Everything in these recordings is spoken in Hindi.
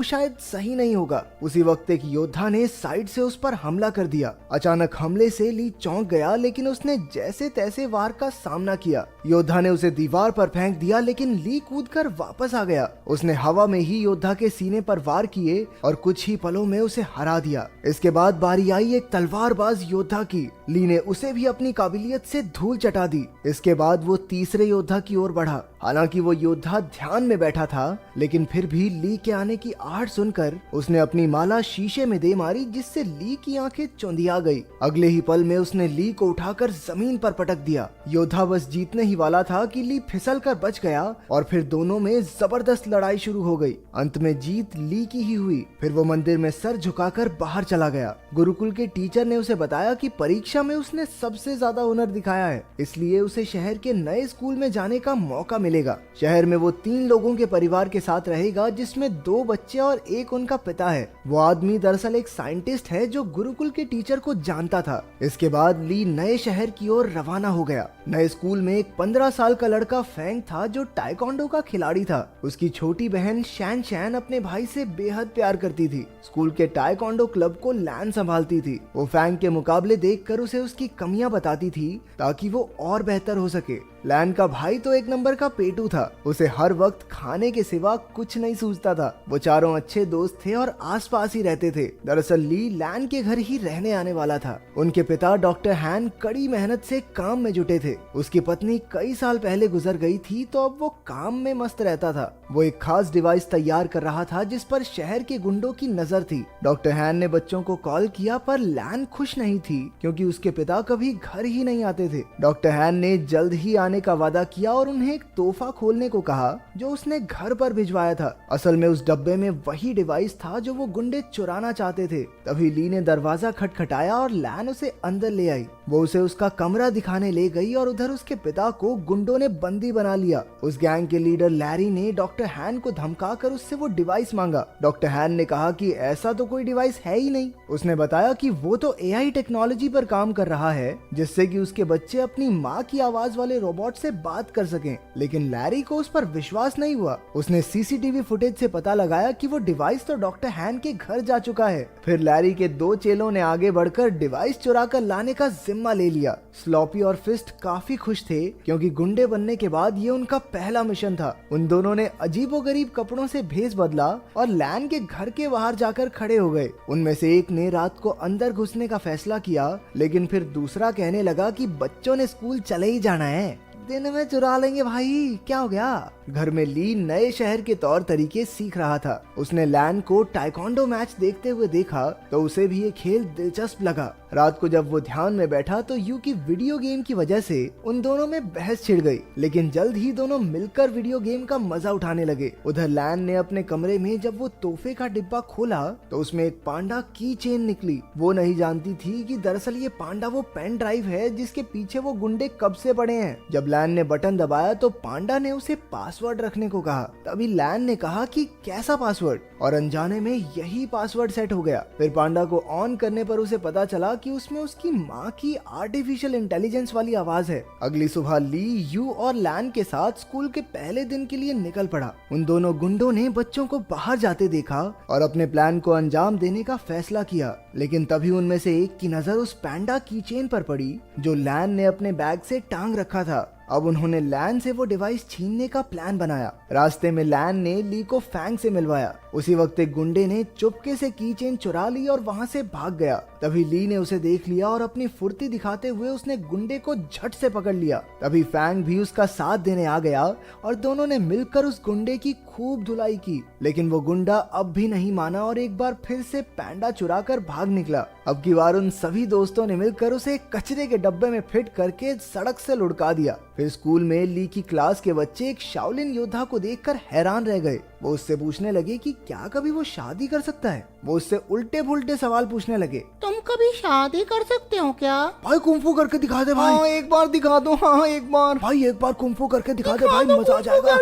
शायद सही नहीं होगा। उसी वक्त एक योद्धा ने साइड से उस पर हमला कर दिया। अचानक हमले से ली चौंक गया, लेकिन उसने जैसे तैसे वार का सामना किया। योद्धा ने उसे दीवार पर फेंक दिया, लेकिन ली कूदकर वापस आ गया। उसने हवा में ही योद्धा के सीने पर वार किए और कुछ ही पलों में उसे हरा दिया। इसके बाद बारी आई एक तलवारबाज योद्धा की। ली ने उसे भी अपनी काबिलियत से धूल चटा दी। इसके बाद वो तीसरे योद्धा की ओर बढ़ा। हालांकि वो योद्धा ध्यान में बैठा था, लेकिन फिर भी ली के आने की आहट सुनकर उसने अपनी माला शीशे में दे मारी, जिससे ली की आंखें चौंधिया गई। अगले ही पल में उसने ली को उठाकर जमीन पर पटक दिया। योद्धा बस जीतने ही वाला था कि ली फिसल कर बच गया और फिर दोनों में जबरदस्त लड़ाई शुरू हो गई। अंत में जीत ली की ही हुई। फिर वो मंदिर में सर झुकाकर बाहर चला गया। गुरुकुल के टीचर ने उसे बताया कि परीक्षा में उसने सबसे ज्यादा हुनर दिखाया है, इसलिए उसे शहर के नए स्कूल में जाने का मौका मिलेगा। शहर में वो 3 लोगों के परिवार के साथ रहेगा, जिसमें 2 बच्चे और एक उनका पिता है। वो आदमी दरअसल एक साइंटिस्ट है जो गुरुकुल के टीचर को जानता था। इसके बाद ली नए शहर की ओर रवाना हो गया। नए स्कूल में एक 15 साल का लड़का फैंग था जो ताइक्वांडो का खिलाड़ी था। उसकी छोटी बहन शैन शैन अपने भाई से बेहद प्यार करती थी। स्कूल के ताइक्वांडो क्लब को लैन संभालती थी। वो फैंग के मुकाबले देखकर उसे उसकी कमियां बताती थी ताकि वो और बेहतर हो सके। लैन का भाई तो एक नंबर का पेटू था। उसे हर वक्त खाने के सिवा कुछ नहीं सूझता था। वो चारों अच्छे दोस्त थे और आसपास ही रहते थे। दरअसल ली लैन के घर ही रहने आने वाला था। उनके पिता डॉक्टर हैन कड़ी मेहनत से काम में जुटे थे। उसकी पत्नी कई साल पहले गुजर गई थी, तो अब वो काम में मस्त रहता था। वो एक खास डिवाइस तैयार कर रहा था जिस पर शहर के गुंडों की नजर थी। डॉक्टर हैन ने बच्चों को कॉल किया, पर लैन खुश नहीं थी क्योंकि उसके पिता कभी घर ही नहीं आते थे। डॉक्टर हैन ने जल्द ही आने का वादा किया और उन्हें एक तोहफा खोलने को कहा जो उसने घर पर भिजवाया था। असल में उस डब्बे में वही डिवाइस था जो वो गुंडे चुराना चाहते थे। तभी ली ने दरवाजा खटखटाया और लैन उसे अंदर ले आई। वो उसे उसका कमरा दिखाने ले गई और उधर उसके पिता को गुंडों ने बंदी बना लिया। उस गैंग के लीडर लैरी ने डॉक्टर हैन को धमकाकर उससे वो डिवाइस मांगा। डॉक्टर हैन ने कहा कि ऐसा तो कोई डिवाइस है ही नहीं। उसने बताया कि वो तो एआई टेक्नोलॉजी पर काम कर रहा है, जिससे कि उसके बच्चे अपनी माँ की आवाज वाले रोबोट से बात कर सकें। लेकिन लैरी को उस पर विश्वास नहीं हुआ। उसने सीसीटीवी फुटेज से पता लगाया कि वो डिवाइस तो डॉक्टर हैन के घर जा चुका है। फिर लैरी के 2 चेलों ने आगे बढ़कर डिवाइस चुरा कर लाने का जिम्मा ले लिया। स्लॉपी और फिस्ट काफी खुश थे क्योंकि गुंडे बनने के बाद ये उनका पहला मिशन था। उन दोनों ने अजीबोगरीब कपड़ों से भेष बदला और लैन के घर के बाहर जाकर खड़े हो गए। उनमें से एक ने रात को अंदर घुसने का फैसला किया, लेकिन फिर दूसरा कहने लगा कि बच्चों ने स्कूल चले ही जाना है, दिन में चुरा लेंगे भाई, क्या हो गया। घर में ली नए शहर के तौर तरीके सीख रहा था। उसने लैन को ताइक्वांडो मैच देखते हुए देखा तो उसे भी ये खेल दिलचस्प लगा। रात को जब वो ध्यान में बैठा तो यू की वीडियो गेम की वजह से उन दोनों में बहस छिड़ गई, लेकिन जल्द ही दोनों मिलकर वीडियो गेम का मजा उठाने लगे। उधर लैन ने अपने कमरे में जब वो तोहफे का डिब्बा खोला तो उसमें एक पांडा की चेन निकली। वो नहीं जानती थी कि दरअसल ये पांडा वो पेन ड्राइव है जिसके पीछे वो गुंडे कब से पड़े हैं। जब लैन ने बटन दबाया तो पांडा ने उसे पासवर्ड रखने को कहा। तभी लैन ने कहा कि कैसा पासवर्ड, और अनजाने में यही पासवर्ड सेट हो गया। फिर पांडा को ऑन करने पर उसे पता चला कि उसमें उसकी माँ की आर्टिफिशियल इंटेलिजेंस वाली आवाज है। अगली सुबह ली यू और लैन के साथ स्कूल के पहले दिन के लिए निकल पड़ा। उन दोनों गुंडों ने बच्चों को बाहर जाते देखा और अपने प्लान को अंजाम देने का फैसला किया, लेकिन तभी उनमें से एक की नजर उस पैंडा की चेन पर पड़ी जो लैन ने अपने बैग से टांग रखा था। अब उन्होंने लैन से वो डिवाइस छीनने का प्लान बनाया। रास्ते में लैन ने ली को फैंग से मिलवाया। उसी वक्त एक गुंडे ने चुपके से की चेन चुरा ली और वहां से भाग गया। तभी ली ने उसे देख लिया और अपनी फुर्ती दिखाते हुए उसने गुंडे को झट से पकड़ लिया। तभी फैंग भी उसका साथ देने आ गया और दोनों ने मिलकर उस गुंडे की खूब धुलाई की, लेकिन वो गुंडा अब भी नहीं माना और एक बार फिर से पैंडा चुरा कर भाग निकला। अब की बार उन सभी दोस्तों ने मिलकर उसे कचरे के डब्बे में फिट करके सड़क से लुढ़का दिया। फिर स्कूल में ली की क्लास के बच्चे एक शाओलिन योद्धा को देखकर हैरान रह गए। वो उससे पूछने लगे कि क्या कभी वो शादी कर सकता है। वो उससे उल्टे पुल्टे सवाल पूछने लगे। तुम कभी शादी कर सकते हो क्या? भाई कुंफू करके दिखा दे भाई। हाँ एक बार दिखा दो। हाँ एक बार भाई, एक बार कुंफू करके दिखा दे भाई, मजा आ जाएगा।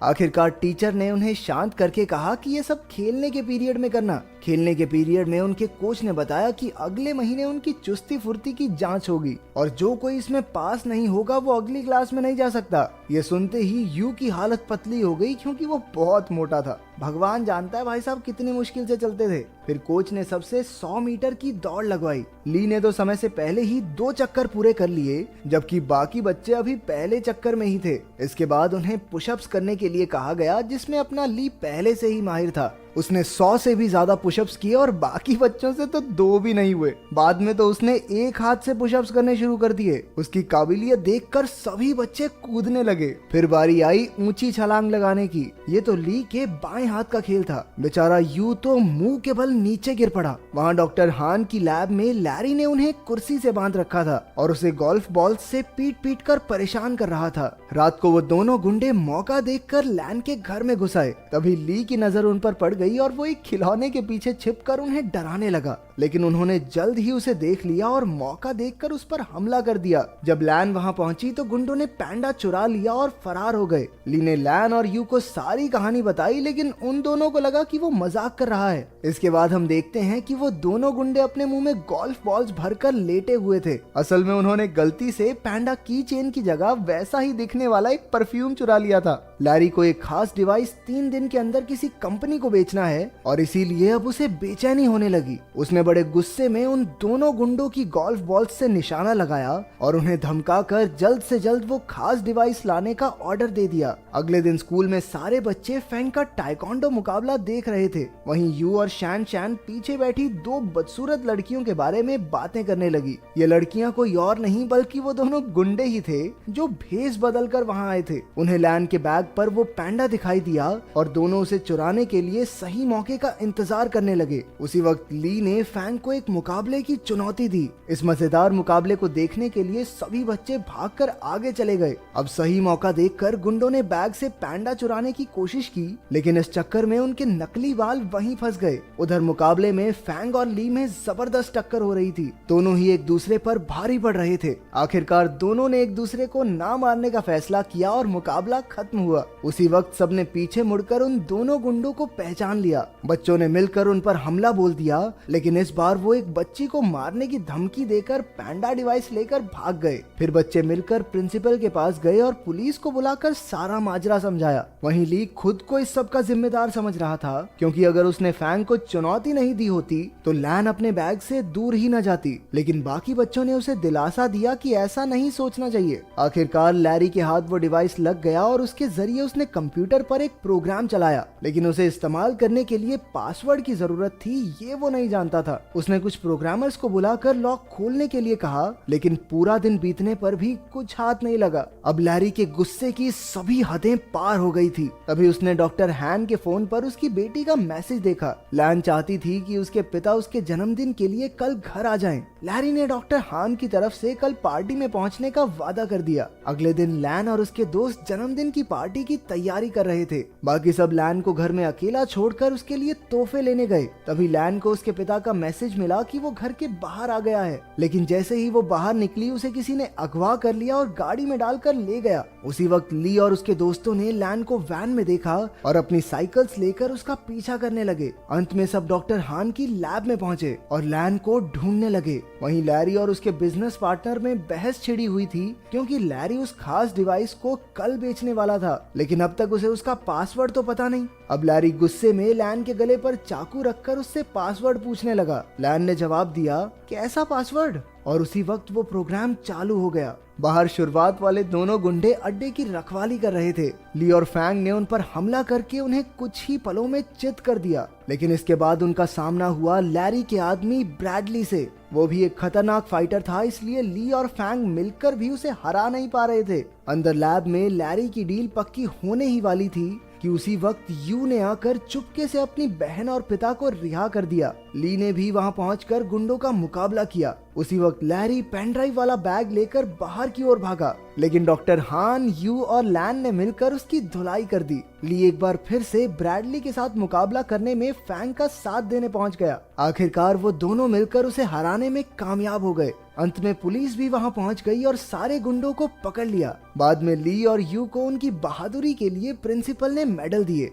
आखिरकार टीचर ने उन्हें शांत करके कहा कि ये सब खेलने के पीरियड में करना। खेलने के पीरियड में उनके कोच ने बताया कि अगले महीने उनकी चुस्ती फुर्ती की जांच होगी और जो कोई इसमें पास नहीं होगा वो अगली क्लास में नहीं जा सकता। ये सुनते ही यू की हालत पतली हो गई क्योंकि वो बहुत मोटा था। भगवान जानता है भाई साहब कितनी मुश्किल से चलते थे। फिर कोच ने सबसे 100 मीटर की दौड़ लगवाई। ली ने तो समय से पहले ही 2 चक्कर पूरे कर लिए, जबकि बाकी बच्चे अभी पहले चक्कर में ही थे। इसके बाद उन्हें पुशअप्स करने के लिए कहा गया, जिसमें अपना ली पहले से ही माहिर था। उसने 100 से भी ज्यादा पुशअप्स किए और बाकी बच्चों से तो 2 भी नहीं हुए। बाद में तो उसने एक हाथ से पुशअप्स करने शुरू कर दिए। उसकी काबिलियत देखकर सभी बच्चे कूदने लगे। फिर बारी आई ऊंची छलांग लगाने की। ये तो ली के बाएं हाथ का खेल था। बेचारा यू तो मुंह के बल नीचे गिर पड़ा। वहाँ डॉक्टर हान की लैब में लैरी ने उन्हें कुर्सी से बांध रखा था और उसे गोल्फ बॉल से पीट पीट कर परेशान कर रहा था। रात को वो दोनों गुंडे मौका देखकर लैन के घर में घुस आए। तभी ली की नजर उन पर पड़ गई और वो एक खिलौने के पीछे छिपकर उन्हें डराने लगा। लेकिन उन्होंने जल्द ही उसे देख लिया और मौका देखकर उस पर हमला कर दिया। जब लैन वहां पहुंची तो गुंडों ने पैंडा चुरा लिया और फरार हो गए। ली ने लैन और यू को सारी कहानी बताई, लेकिन उन दोनों को लगा कि वो मजाक कर रहा है। इसके बाद हम देखते हैं कि वो दोनों गुंडे अपने मुंह में गोल्फ बॉल्स भरकर लेटे हुए थे। असल में उन्होंने गलती से पैंडा की चेन की जगह वैसा ही दिखने वाला एक परफ्यूम चुरा लिया था। लैरी को एक खास डिवाइस 3 दिन के अंदर किसी कंपनी को बेचना है और इसीलिए अब उसे बेचैनी होने लगी। उसने बड़े गुस्से में उन दोनों गुंडों की गोल्फ बॉल से निशाना लगाया और उन्हें धमकाकर जल्द से जल्द वो खास डिवाइस लाने का ऑर्डर दे दिया। अगले दिन स्कूल में सारे बच्चे फैंग का टाइकोंडो मुकाबला देख रहे थे। वहीं यू और शैन शैन पीछे बैठी 2 बदसूरत लड़कियों के बारे में बातें करने लगी। ये लड़कियां कोई और नहीं बल्कि वो दोनों गुंडे ही थे जो भेस बदल कर वहाँ आए थे। उन्हें लैन के बैग पर वो पैंडा दिखाई दिया और दोनों उसे चुराने के लिए सही मौके का इंतजार करने लगे। उसी वक्त ली ने फैंग को एक मुकाबले की चुनौती दी। इस मजेदार मुकाबले को देखने के लिए सभी बच्चे भागकर आगे चले गए। अब सही मौका देखकर गुंडों ने बैग से पैंडा चुराने की कोशिश की, लेकिन इस चक्कर में उनके नकली बाल वहीं फंस गए। उधर मुकाबले में फैंग और ली में जबरदस्त टक्कर हो रही थी। दोनों ही एक दूसरे पर भारी पड़ रहे थे। आखिरकार दोनों ने एक दूसरे को ना मारने का फैसला किया और मुकाबला खत्म हुआ। उसी वक्त सबने पीछे मुड़कर उन दोनों गुंडों को पहचान लिया। बच्चों ने मिलकर उन पर हमला बोल दिया, लेकिन इस बार वो एक बच्ची को मारने की धमकी देकर पैंडा डिवाइस लेकर भाग गए। फिर बच्चे मिलकर प्रिंसिपल के पास गए और पुलिस को बुलाकर सारा माजरा समझाया। वहीं ली खुद को इस सब का जिम्मेदार समझ रहा था, क्योंकि अगर उसने फैंग को चुनौती नहीं दी होती तो लैन अपने बैग से दूर ही न जाती। लेकिन बाकी बच्चों ने उसे दिलासा दिया कि ऐसा नहीं सोचना चाहिए। आखिरकार लैरी के हाथ वो डिवाइस लग गया और उसके जरिए उसने कंप्यूटर पर एक प्रोग्राम चलाया, लेकिन उसे इस्तेमाल करने के लिए पासवर्ड की जरूरत थी ये वो नहीं जानता था। उसने कुछ प्रोग्रामर्स को बुलाकर लॉक खोलने के लिए कहा, लेकिन पूरा दिन बीतने पर भी कुछ हाथ नहीं लगा। अब लैरी के गुस्से की सभी हदें पार हो गई थी। तभी उसने डॉक्टर हैन के फोन पर उसकी बेटी का मैसेज देखा। लैन चाहती थी कि उसके पिता उसके जन्मदिन के लिए कल घर आ जाएं। लैरी ने डॉक्टर हान की तरफ से कल पार्टी में पहुंचने का वादा कर दिया। अगले दिन लैन और उसके दोस्त जन्मदिन की पार्टी की तैयारी कर रहे थे। बाकी सब लैन को घर में अकेला छोड़कर उसके लिए तोहफे लेने गए। तभी लैन को उसके पिता का मैसेज मिला कि वो घर के बाहर आ गया है। लेकिन जैसे ही वो बाहर निकली उसे किसी ने अगवा कर लिया और गाड़ी में डालकर ले गया। उसी वक्त ली और उसके दोस्तों ने लैन को वैन में देखा और अपनी साइकिल्स लेकर उसका पीछा करने लगे। अंत में सब डॉक्टर हान की लैब में पहुंचे और लैन को ढूंढने लगे। वहीं लैरी और उसके बिजनेस पार्टनर में बहस छिड़ी हुई थी, क्योंकि लैरी उस खास डिवाइस को कल बेचने वाला था, लेकिन अब तक उसे उसका पासवर्ड तो पता नहीं। अब लैरी गुस्से में लैन के गले पर चाकू रखकर उससे पासवर्ड पूछने लगा। लैन ने जवाब दिया, कैसा पासवर्ड? और उसी वक्त वो प्रोग्राम चालू हो गया। बाहर शुरुआत वाले दोनों गुंडे अड्डे की रखवाली कर रहे थे। ली और फैंग ने उन पर हमला करके उन्हें कुछ ही पलों में चित कर दिया, लेकिन इसके बाद उनका सामना हुआ लैरी के आदमी ब्रैडली से। वो भी एक खतरनाक फाइटर था, इसलिए ली और फैंग मिलकर भी उसे हरा नहीं पा रहे थे। अंदर लैब में लैरी की डील पक्की होने ही वाली थी कि उसी वक्त यू ने आकर चुपके से अपनी बहन और पिता को रिहा कर दिया। ली ने भी वहां पहुंचकर गुंडों का मुकाबला किया। उसी वक्त लैरी पेन ड्राइव वाला बैग लेकर बाहर की ओर भागा, लेकिन डॉक्टर हान, यू और लैन ने मिलकर उसकी धुलाई कर दी। ली एक बार फिर से ब्रैडली के साथ मुकाबला करने में फैंग का साथ देने पहुंच गया। आखिरकार वो दोनों मिलकर उसे हराने में कामयाब हो गए। अंत में पुलिस भी वहां पहुंच गई और सारे गुंडों को पकड़ लिया। बाद में ली और यू को उनकी बहादुरी के लिए प्रिंसिपल ने मेडल दिए।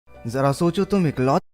जरा सोचो, तुम इकलौते